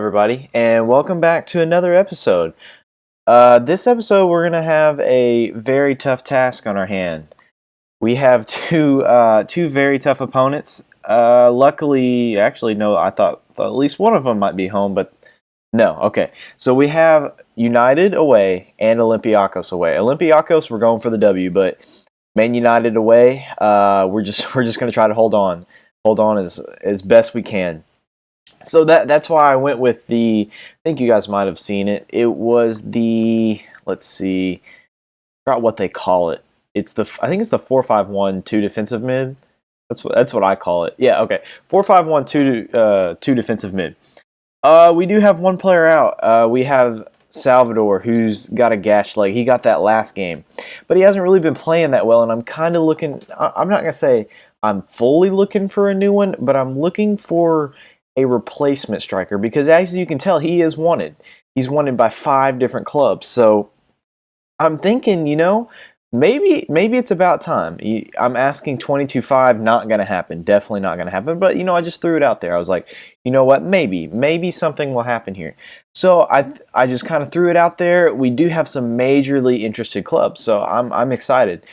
everybody, and welcome back to another episode. This episode, we're going to have a very tough task on our hand. We have two very tough opponents. Luckily, actually, no, I thought at least one of them might be home, but no. Okay, so we have United away and Olympiacos away. Olympiacos, we're going for the W, but Man United away, we're just going to try to hold on as best we can. So that's why I went with I think you guys might have seen it. It was let's see, I forgot what they call it. I think it's the 4-5-1 2 defensive mid. That's what I call it. Yeah, okay. 4-5-1 2 defensive mid. We do have one player out. We have Salvador, who's got a gash leg. He got that last game, but he hasn't really been playing that well, and I'm kind of looking. I'm not gonna say I'm fully looking for a new one, but I'm looking for a replacement striker, because as you can tell, he is wanted. He's wanted by 5 different clubs. So I'm thinking, maybe it's about time. I'm asking 22.5, not going to happen. Definitely not going to happen. But, I just threw it out there. I was like, you know what? Maybe something will happen here. So I just kind of threw it out there. We do have some majorly interested clubs, so I'm excited.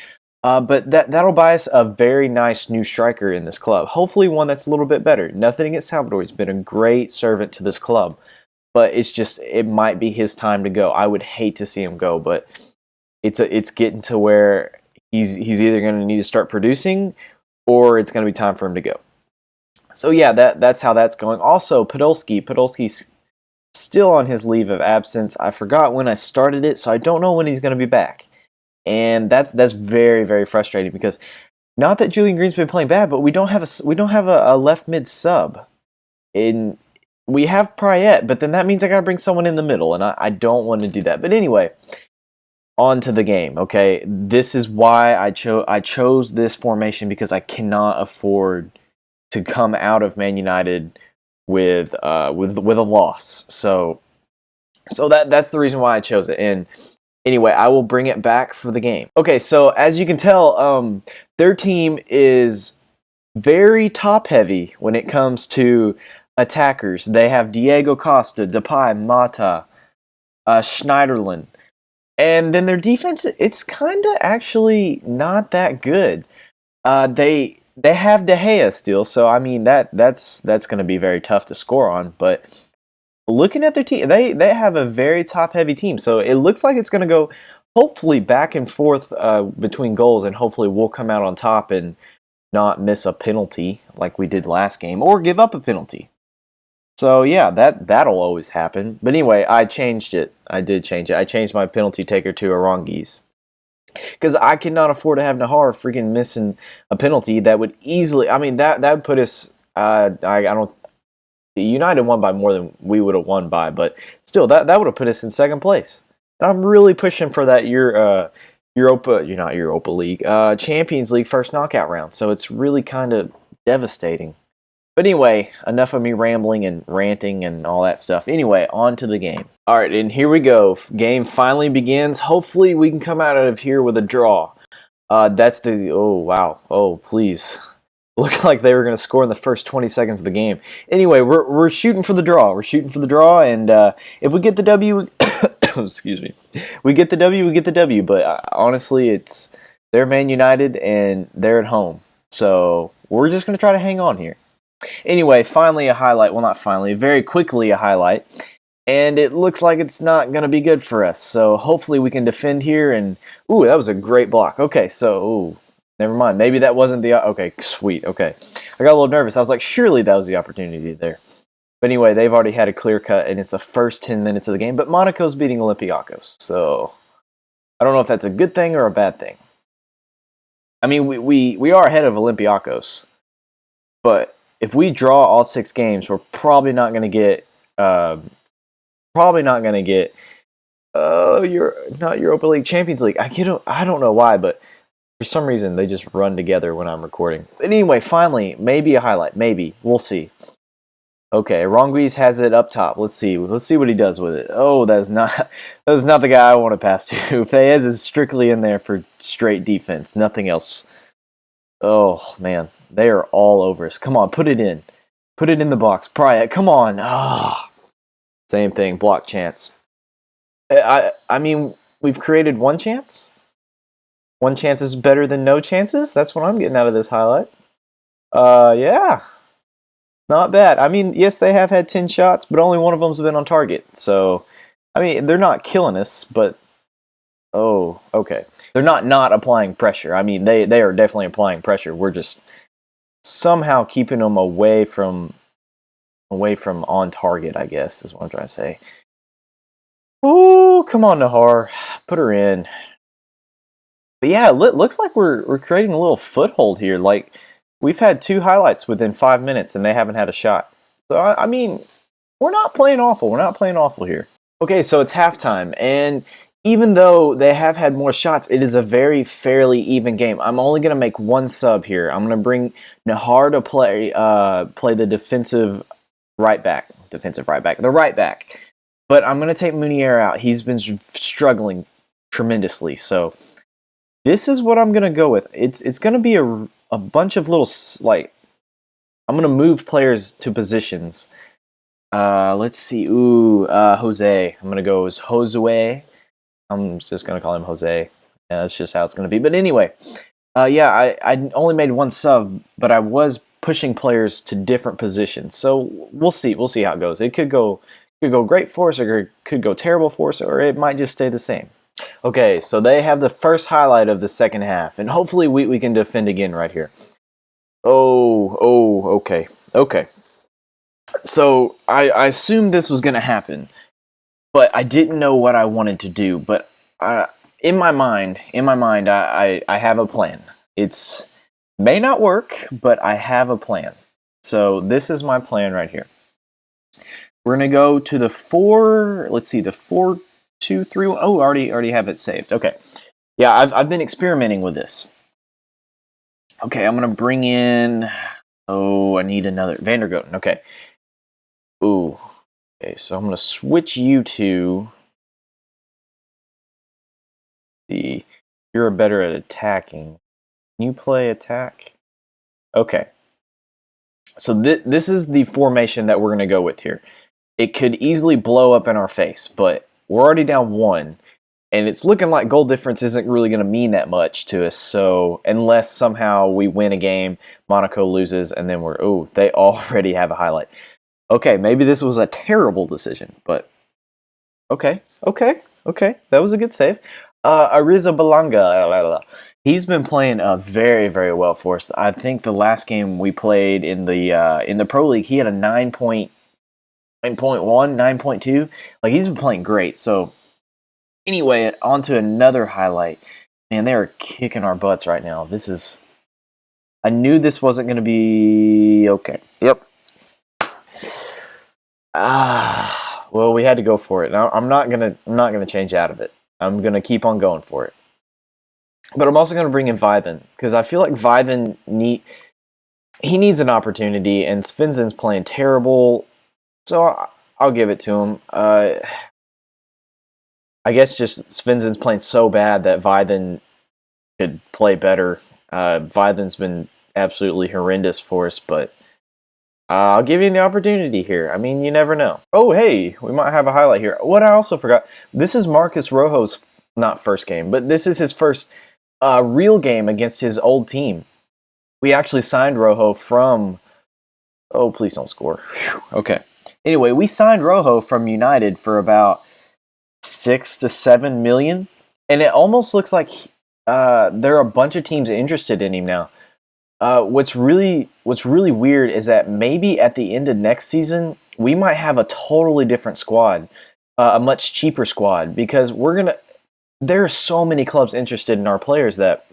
But that'll buy us a very nice new striker in this club. Hopefully one that's a little bit better. Nothing against Salvador. He's been a great servant to this club. But it might be his time to go. I would hate to see him go, but it's getting to where he's either going to need to start producing, or it's going to be time for him to go. So yeah, that's how that's going. Also, Podolski's still on his leave of absence. I forgot when I started it, so I don't know when he's going to be back. And that's very, very frustrating, because not that Julian Green's been playing bad, but we don't have a left mid sub. We have Prayet, but then that means I got to bring someone in the middle, and I don't want to do that. But anyway, on to the game. Okay, this is why I chose this formation, because I cannot afford to come out of Man United with a loss. So that's the reason why I chose it. And anyway, I will bring it back for the game. Okay, so as you can tell, their team is very top-heavy when it comes to attackers. They have Diego Costa, Depay, Mata, Schneiderlin. And then their defense, it's kind of actually not that good. They have De Gea still, so I mean that's going to be very tough to score on, but looking at their team, they have a very top-heavy team, so it looks like it's going to go, hopefully, back and forth between goals, and hopefully we'll come out on top and not miss a penalty like we did last game, or give up a penalty. So yeah, that'll always happen. But anyway, I changed it. I did change it. I changed my penalty taker to Aranguiz, because I cannot afford to have Nahar freaking missing a penalty that would easily. I mean, that would put us. I don't. United won by more than we would have won by, but still, that would have put us in second place. And I'm really pushing for that Europa League, Champions League first knockout round. So it's really kind of devastating. But anyway, enough of me rambling and ranting and all that stuff. Anyway, on to the game. All right, and here we go. Game finally begins. Hopefully, we can come out of here with a draw. Oh wow. Oh please. Looked like they were going to score in the first 20 seconds of the game. Anyway, we're shooting for the draw. We're shooting for the draw, and if we get the W, excuse me, we get the W. But honestly, they're Man United, and they're at home. So we're just going to try to hang on here. Anyway, finally a highlight. Well, not finally, very quickly a highlight. And it looks like it's not going to be good for us. So hopefully we can defend here. And, ooh, that was a great block. Okay, so, ooh. Never mind. Maybe that wasn't the... Okay, sweet. Okay. I got a little nervous. I was like, surely that was the opportunity there. But anyway, they've already had a clear cut, and it's the first 10 minutes of the game. But Monaco's beating Olympiacos. So, I don't know if that's a good thing or a bad thing. I mean, we are ahead of Olympiacos. But if we draw all 6 games, we're probably not going to get... not Europa League, Champions League. I don't know why, but... For some reason, they just run together when I'm recording. But anyway, finally, maybe a highlight. Maybe. We'll see. Okay, Aranguiz has it up top. Let's see. Let's see what he does with it. Oh, that is not the guy I want to pass to. Fayez is strictly in there for straight defense. Nothing else. Oh, man. They are all over us. Come on, put it in. Put it in the box. Pry it. Come on. Ah. Same thing, block chance. I mean, we've created one chance. One chance is better than no chances. That's what I'm getting out of this highlight. Yeah. Not bad. I mean, yes, they have had 10 shots, but only one of them's been on target. So, I mean, they're not killing us, but... Oh, okay. They're not applying pressure. I mean, they are definitely applying pressure. We're just somehow keeping them away from on target, I guess, is what I'm trying to say. Oh, come on, Nahar. Put her in. But yeah, it looks like we're creating a little foothold here. Like, we've had 2 highlights within 5 minutes, and they haven't had a shot. So, I mean, we're not playing awful. We're not playing awful here. Okay, so it's halftime, and even though they have had more shots, it is a very fairly even game. I'm only going to make one sub here. I'm going to bring Nahar to play the defensive right back. The right back. But I'm going to take Munier out. He's been struggling tremendously. So this is what I'm going to go with. It's going to be a bunch of little, like, I'm going to move players to positions. Let's see. Ooh, Jose. I'm going to go as Josue. I'm just going to call him Jose. Yeah, that's just how it's going to be. But anyway, yeah, I only made one sub, but I was pushing players to different positions. So we'll see. We'll see how it goes. It could go great for us, or it could go terrible for us, or it might just stay the same. Okay, so they have the first highlight of the second half, and hopefully we can defend again right here. Oh, okay. So I assumed this was going to happen, but I didn't know what I wanted to do. But in my mind, I have a plan. It may not work, but I have a plan. So this is my plan right here. We're going to go to the 4-2-3-1. Oh, already have it saved. Okay. Yeah, I've been experimenting with this. Okay, I'm going to bring in... Oh, I need another... Vandergoten, okay. Ooh. Okay, so I'm going to switch you to... You're better at attacking. Can you play attack? Okay. So this is the formation that we're going to go with here. It could easily blow up in our face, but we're already down 1. And it's looking like goal difference isn't really going to mean that much to us. So unless somehow we win a game, Monaco loses, and then they already have a highlight. Okay, maybe this was a terrible decision, but okay. That was a good save. Arrizabalaga, he's been playing very, very well for us. I think the last game we played in the Pro League, he had a 9.1, 9.2. Like, he's been playing great. So anyway, on to another highlight. Man, they are kicking our butts right now. I knew this wasn't going to be okay. Yep. Well, we had to go for it. Now, I'm not gonna change out of it. I'm gonna keep on going for it. But I'm also gonna bring in Vyden, because I feel like Vyden needs an opportunity, and Svensson's playing terrible. So I'll give it to him. I guess just Svensson's playing so bad that Vyden could play better. Vyden's been absolutely horrendous for us, but I'll give you the opportunity here. I mean, you never know. Oh, hey, we might have a highlight here. What I also forgot, this is Marcus Rojo's, not first game, but this is his first real game against his old team. We actually signed Rojo from... Oh, please don't score. Whew. Okay. Anyway, we signed Rojo from United for about 6 to 7 million, and it almost looks like there are a bunch of teams interested in him now. What's really weird is that maybe at the end of next season we might have a totally different squad, a much cheaper squad, because there are so many clubs interested in our players that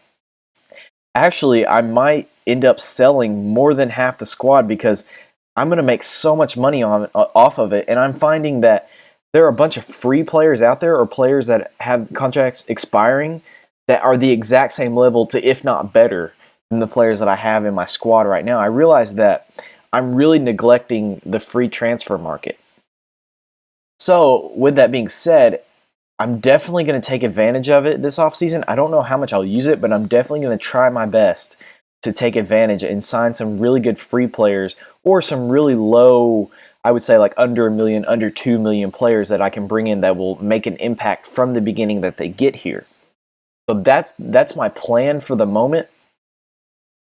actually I might end up selling more than half the squad, because I'm gonna make so much money off of it, and I'm finding that there are a bunch of free players out there, or players that have contracts expiring that are the exact same level to, if not better, than the players that I have in my squad right now. I realize that I'm really neglecting the free transfer market. So, with that being said, I'm definitely going to take advantage of it this offseason. I don't know how much I'll use it, but I'm definitely going to try my best to take advantage and sign some really good free players, or some really low I would say like under a million, under 2 million players that I can bring in that will make an impact from the beginning that they get here. So that's my plan for the moment.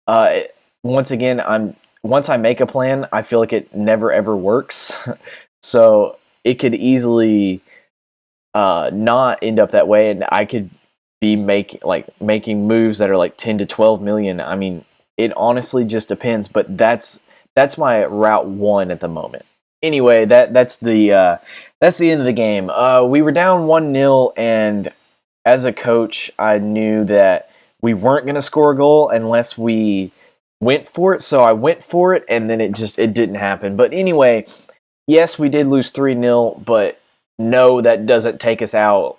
Uh, Once again, once I make a plan, I feel like it never ever works. So it could easily not end up that way, and I could be making moves that are like 10 to 12 million. I mean, it honestly just depends, but that's my route one at the moment. Anyway, that's the end of the game. We were down 1-0, and as a coach, I knew that we weren't going to score a goal unless we went for it. So I went for it, and then it didn't happen. But anyway, yes, we did lose 3-0, but no, that doesn't take us out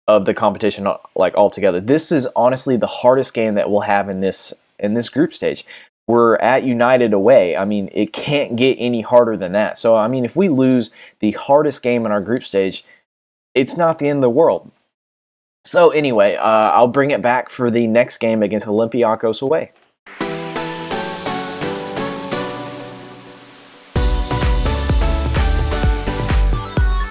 of the competition like altogether. This is honestly the hardest game that we'll have in this group stage. We're at United away. I mean, it can't get any harder than that. So I mean, if we lose the hardest game in our group stage, it's not the end of the world. So anyway, I'll bring it back for the next game against Olympiacos away.